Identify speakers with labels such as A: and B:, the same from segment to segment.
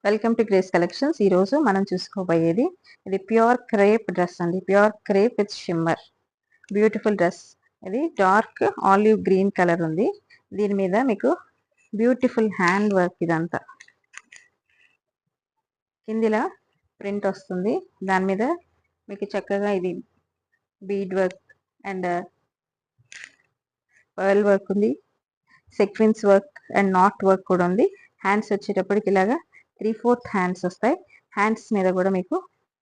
A: Welcome to grace collections. ఈ రోజు మనం చూసుకోబోయేది ఇది ప్యూర్ క్రేప్ డ్రెస్ అండి. Pure crepe with shimmer beautiful dress. ఇది డార్క్ ఆలివ్ గ్రీన్ కలర్ ఉంది. దీని మీద మీకు బ్యూటిఫుల్ హ్యాండ్ వర్క్, ఇదంతా కిందిలా ప్రింట్ వస్తుంది. దాని మీద మీకు చక్కగా ఇది bead work and pearl work ఉంది, sequence work and not work కూడా ఉంది. హ్యాండ్స్ వచ్చేటప్పటికి ఇలాగా 3/4 హ్యాండ్స్ వస్తాయి. హ్యాండ్స్ మీద కూడా మీకు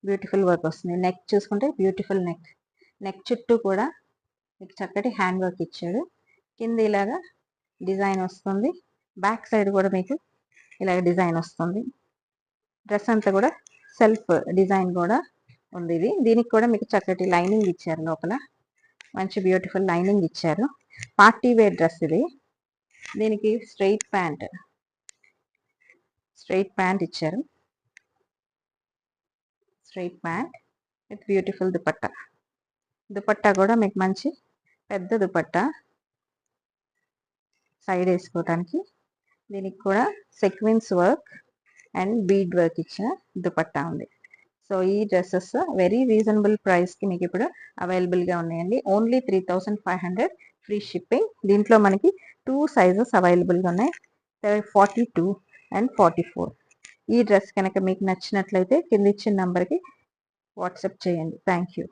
A: బ్యూటిఫుల్ వర్క్ వస్తుంది. నెక్ చూసుకుంటే బ్యూటిఫుల్ నెక్ చుట్టూ కూడా మీకు చక్కటి హ్యాండ్ వర్క్ ఇచ్చాడు. కింద ఇలాగా డిజైన్ వస్తుంది. బ్యాక్ సైడ్ కూడా మీకు ఇలాగ డిజైన్ వస్తుంది. డ్రెస్ అంతా కూడా సెల్ఫ్ డిజైన్ కూడా ఉంది. దీనికి కూడా మీకు చక్కటి లైనింగ్ ఇచ్చారు. లోపల మంచి బ్యూటిఫుల్ లైనింగ్ ఇచ్చారు. పార్టీ వేర్ డ్రెస్ ఇది. దీనికి స్ట్రైట్ ప్యాంట్ ఇచ్చారు. Straight pant with beautiful dupatta కూడా మీకు మంచి పెద్ద దుపట్టా సైడ్ వేసుకోవడానికి. దీనికి కూడా sequence work and bead work ఇచ్చిన దుపట్టా ఉంది. సో ఈ డ్రెస్సెస్ వెరీ రీజనబుల్ ప్రైస్కి మీకు ఇప్పుడు అవైలబుల్గా ఉన్నాయండి. Only 3,500 free shipping. దీంట్లో మనకి 2 సైజెస్ అవైలబుల్గా ఉన్నాయి, 42 అండ్ 44. ఈ డ్రెస్ కనుక మీకు నచ్చినట్లయితే కింద ఇచ్చిన నంబర్కి వాట్సాప్ చేయండి. Thank you.